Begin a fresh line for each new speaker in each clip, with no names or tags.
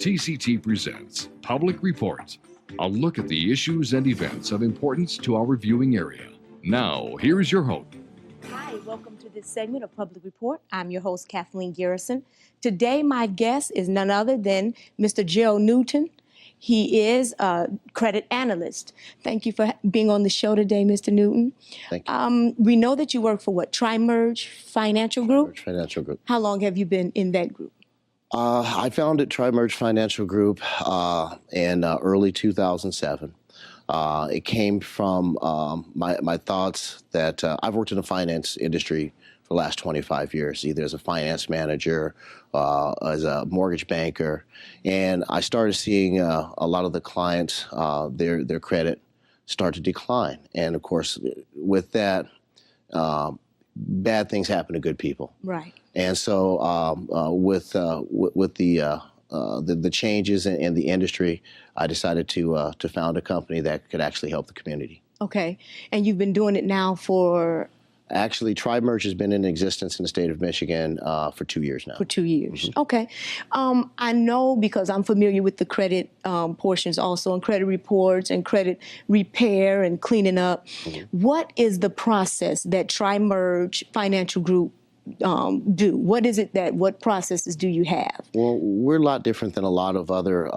TCT presents Public Report, a look at the issues and events of importance to our viewing area. Now, here is your host.
Hi, welcome to this segment of Public Report. I'm your host, Kathleen Garrison. Today, my guest is none other than Mr. Joe Newton. He is a credit analyst. Thank you for being on the show today, Mr. Newton.
Thank you.
We know that you work for what, Tri-Merge Financial Group?
Tri-Merge Financial Group.
How long have you been in that group?
I founded Tri-Merge Financial Group in early 2007. It came from my thoughts that I've worked in the finance industry for the last 25 years, either as a finance manager, as a mortgage banker, and I started seeing a lot of the clients, their credit start to decline. And of course, with that, bad things happen to good people.
Right.
And so with the changes in the industry, I decided to found a company that could actually help the community.
Okay. And you've been doing it now for?
Actually, Tri-Merge has been in existence in the state of Michigan for 2 years now.
For 2 years.
Mm-hmm.
Okay. I know because I'm familiar with the credit portions also, and credit reports and credit repair and cleaning up. Mm-hmm. What is the process that Tri-Merge Financial Group do? What processes do you have?
Well, we're a lot different than a lot of other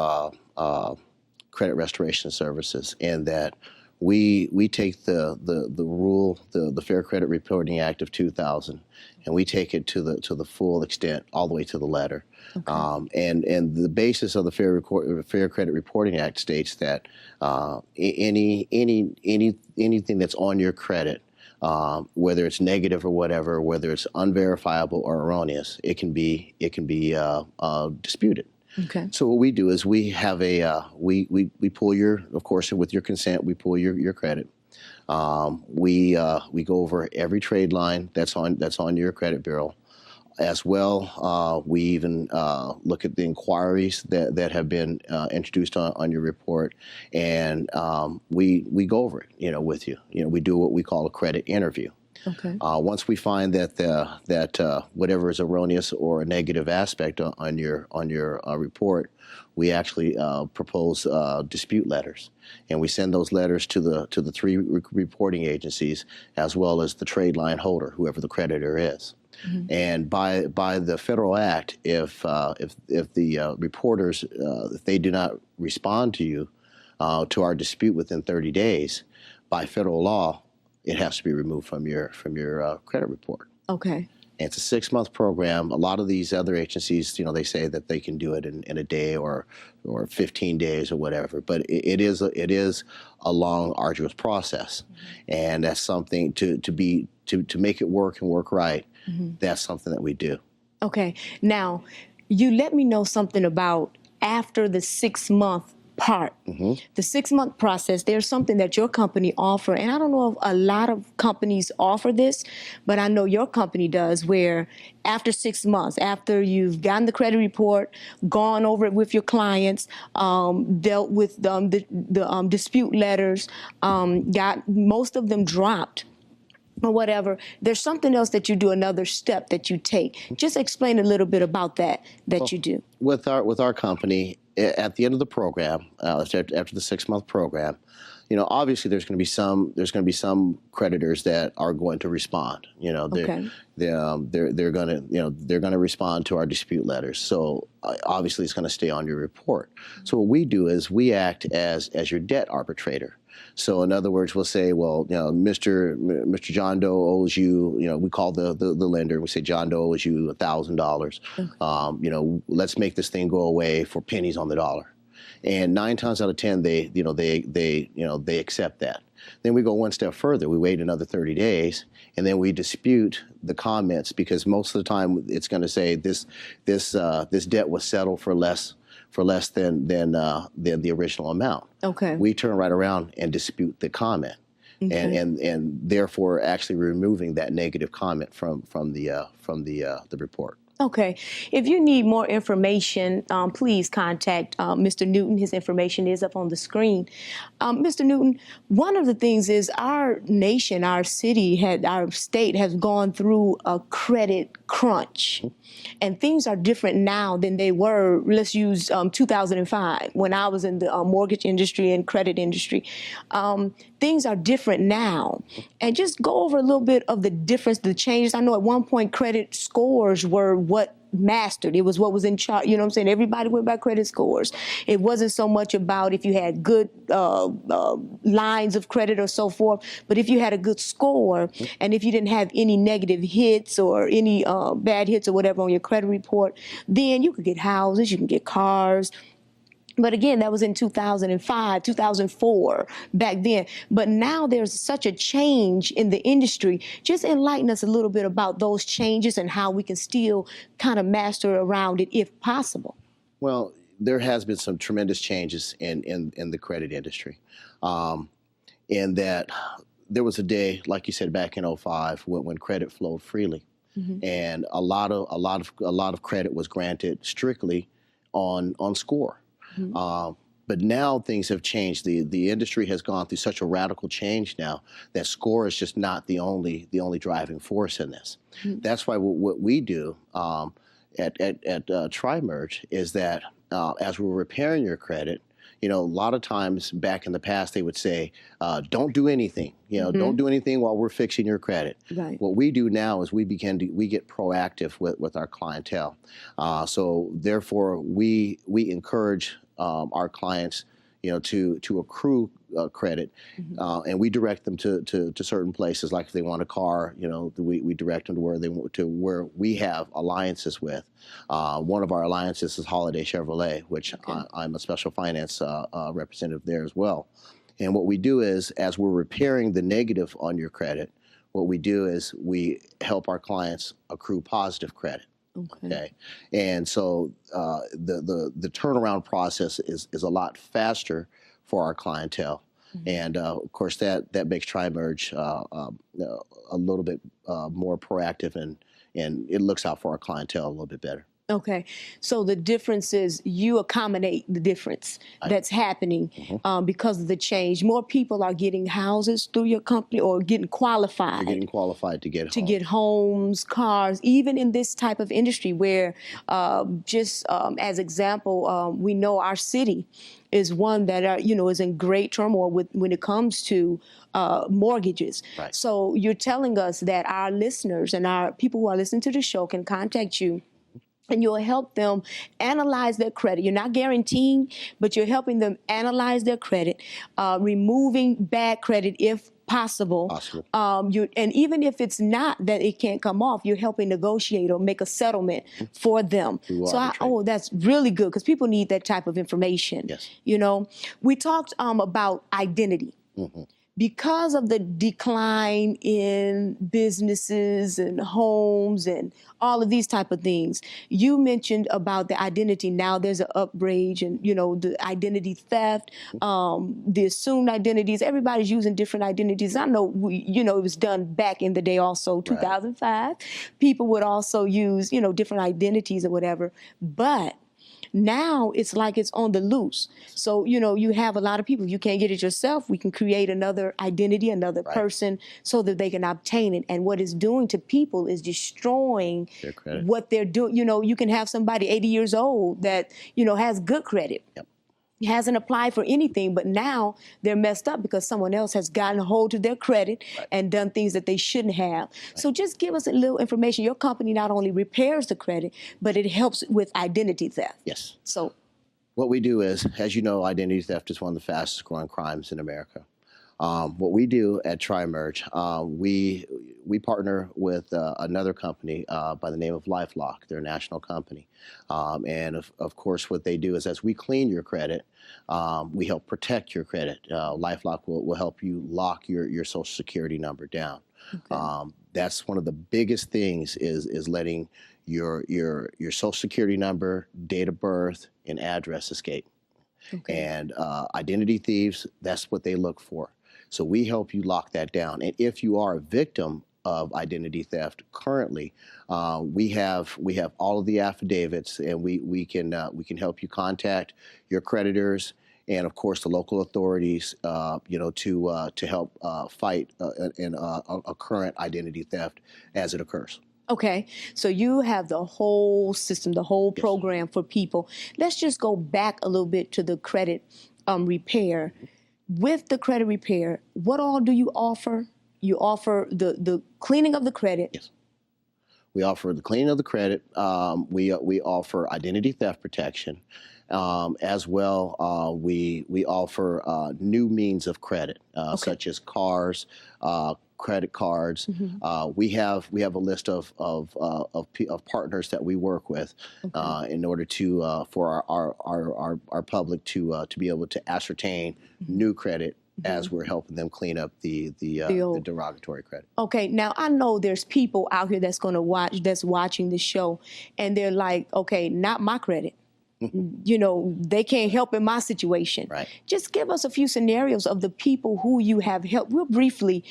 credit restoration services in that we take the Fair Credit Reporting Act of 2000, and we take it to the full extent, all the way to the letter. Okay. And the basis of the Fair Credit Reporting Act states that anything that's on your credit, whether it's negative or whatever, whether it's unverifiable or erroneous, it can be disputed.
Okay.
So what we do is we have we pull your, of course, with your consent, we pull your credit. We go over every trade line that's on your credit bureau. As well, we even look at the inquiries that have been introduced on your report, and we go over it, with you. We do what we call a credit interview.
Okay.
Once we find that whatever is erroneous or a negative aspect on your report, we actually propose dispute letters, and we send those letters to the three reporting agencies as well as the trade line holder, whoever the creditor is. Mm-hmm. And by the federal act, if the reporters if they do not respond to you to our dispute within 30 days, by federal law, it has to be removed from your credit report.
Okay.
And it's a 6-month program. A lot of these other agencies, they say that they can do it in a day or 15 days or whatever. But it is a long, arduous process, mm-hmm. and that's something to make it work and work right. Mm-hmm. That's something that we do.
Okay. Now, you let me know something about after the 6-month part. Mm-hmm. The 6-month process, there's something that your company offer, and I don't know if a lot of companies offer this, but I know your company does, where after 6 months, after you've gotten the credit report, gone over it with your clients, dealt with the dispute letters, got most of them dropped, or whatever, there's something else that you do, another step that you take. Just explain a little bit about that you do.
With our company, at the end of the program, after the 6-month program, obviously there's going to be some creditors that are going to respond.
Okay.
They're going to respond to our dispute letters. So obviously it's going to stay on your report. So what we do is we act as your debt arbitrator. So in other words, we'll say, well, Mr. John Doe owes you, we call the lender, we say John Doe owes you $1,000. Okay. Let's make this thing go away for pennies on the dollar. And 9 times out of 10, they accept that. Then we go one step further. We wait another 30 days, and then we dispute the comments, because most of the time it's going to say this debt was settled for less than the original amount. Okay. We turn right around and dispute the comment, okay. and therefore actually removing that negative comment from the report.
Okay. If you need more information, please contact Mr. Newton. His information is up on the screen. Mr. Newton, one of the things is our nation, our city, our state has gone through a credit crunch. And things are different now than they were, let's use 2005, when I was in the mortgage industry and credit industry. Things are different now. And just go over a little bit of the difference, the changes. I know at one point credit scores were what mastered. It was what was in charge. You know what I'm saying? Everybody went by credit scores. It wasn't so much about if you had good lines of credit or so forth, but if you had a good score and if you didn't have any negative hits or any bad hits or whatever on your credit report, then you could get houses, you can get cars. But again, that was in 2005, 2004, back then. But now there's such a change in the industry. Just enlighten us a little bit about those changes and how we can still kind of master around it if possible.
Well, there has been some tremendous changes in the credit industry. In that there was a day, like you said, back in '05 when credit flowed freely. And a lot of credit was granted strictly on score. But now things have changed. The industry has gone through such a radical change now that score is just not the only driving force in this. That's why what we do at Tri-Merge is that as we're repairing your credit, you know, a lot of times back in the past they would say, don't do anything. You know, don't do anything while we're fixing your credit.
Right.
What we do now is we get proactive with our clientele. So therefore, we encourage our clients, you know, to accrue credit, and we direct them to certain places. Like if they want a car, you know, we direct them to where we have alliances with. One of our alliances is Holiday Chevrolet, which I'm a special finance representative there as well. And what we do is, as we're repairing the negative on your credit, what we do is we help our clients accrue positive credit. Okay. And so the turnaround process is a lot faster for our clientele. And of course that makes Tri-Merge a little bit more proactive, and it looks out for our clientele a little bit better.
Okay, so the difference is you accommodate the difference that's happening because of the change. More people are getting houses through your company or getting qualified.
They're getting qualified to get homes.
Homes, cars, even in this type of industry where, as example, we know our city is one that is in great turmoil when it comes to mortgages.
Right.
So you're telling us that our listeners and our people who are listening to the show can contact you, and you'll help them analyze their credit. You're not guaranteeing, but you're helping them analyze their credit, removing bad credit if possible. And even if it's not that it can't come off, you're helping negotiate or make a settlement for them. So that's really good, because people need that type of information.
Yes.
You know, we talked about identity. Because of the decline in businesses and homes and all of these type of things, you mentioned about the identity. Now there's an upgrade and, you know, the identity theft, the assumed identities. Everybody's using different identities. I know, it was done back in the day also, 2005. People would also use, different identities or whatever. But now it's like it's on the loose. So, you have a lot of people. You can't get it yourself. We can create another identity, another person, so that they can obtain it. And what it's doing to people is destroying what they're doing. You can have somebody 80 years old that, has good credit. Hasn't applied for anything, but now they're messed up because someone else has gotten a hold of their credit and done things that they shouldn't have. So just give us a little information. Your company not only repairs the credit, but it helps with identity theft.
Yes.
So
what we do is, as you know, identity theft is one of the fastest growing crimes in America. What we do at Tri-Merge, we partner with another company by the name of LifeLock. They're a national company. And of course, what they do is, as we clean your credit, we help protect your credit. LifeLock will help you lock your Social Security number down. That's one of the biggest things is letting your Social Security number, date of birth, and address escape. And identity thieves, that's what they look for. So we help you lock that down. And if you are a victim of identity theft currently. We have all of the affidavits, and we can help you contact your creditors and of course the local authorities, to help fight a current identity theft as it occurs.
Okay, so you have the whole system, the whole program for people. Let's just go back a little bit to the credit repair. With the credit repair, what all do you offer? You offer the cleaning of the credit.
Yes. We offer the cleaning of the credit. We offer identity theft protection, as well. We offer new means of credit, such as cars, credit cards. We have a list of partners that we work with in order to for our public to be able to ascertain new credit as we're helping them clean up the derogatory credit.
Okay, now I know there's people out here that's going to that's watching the show, and they're like, okay, not my credit. You know, they can't help in my situation.
Right.
Just give us a few scenarios of the people who you have helped. Real briefly,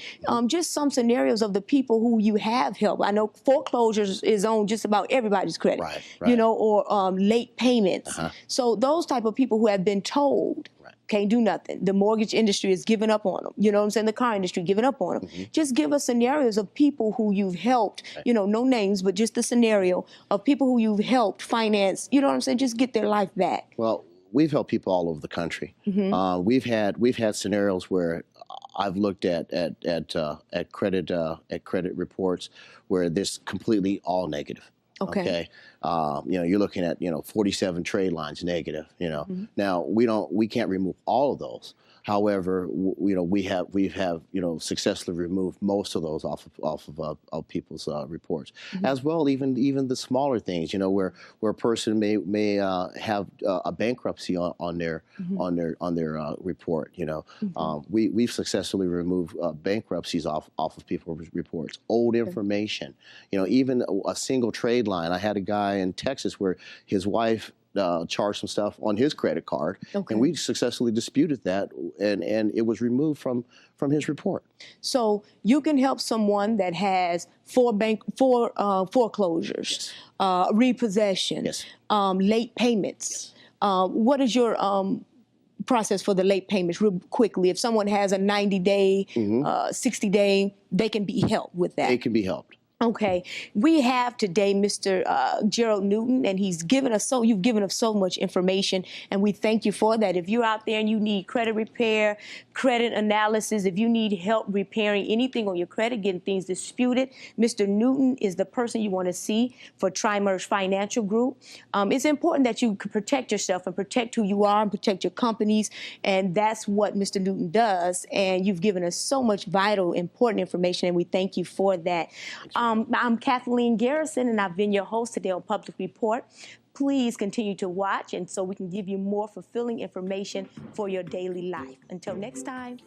just some scenarios of the people who you have helped. I know foreclosures is on just about everybody's credit,
Right.
you know, or late payments. So those type of people who have been told, can't do nothing. The mortgage industry is giving up on them. You know what I'm saying? The car industry giving up on them. Just give us scenarios of people who you've helped, you know, no names, but just the scenario of people who you've helped finance, you know what I'm saying? Just get their life back.
Well, we've helped people all over the country. We've had scenarios where I've looked at credit reports where this completely all negative. Okay. You're looking at 47 trade lines negative. Now we can't remove all of those. However, we have successfully removed most of those off of people's reports, as well. Even the smaller things, where a person may have a bankruptcy on their report. We've successfully removed bankruptcies off of people's reports. Old information, even a single trade line. I had a guy in Texas where his wife charged some stuff on his credit card, and we successfully disputed that, and it was removed from his report.
So you can help someone that has four foreclosures, repossession, late payments. What is your process for the late payments? Real quickly, if someone has a 90-day, 60-day, they can be helped with that.
They can be helped.
Okay, we have today Mr. Gerald Newton, and you've given us so much information, and we thank you for that. If you're out there and you need credit repair, credit analysis, if you need help repairing anything on your credit, getting things disputed, Mr. Newton is the person you want to see for Tri-Merge Financial Group. It's important that you protect yourself and protect who you are and protect your companies, and that's what Mr. Newton does, and you've given us so much vital, important information, and we thank you for that. I'm Kathleen Garrison, and I've been your host today on Public Report. Please continue to watch, and so we can give you more fulfilling information for your daily life. Until next time.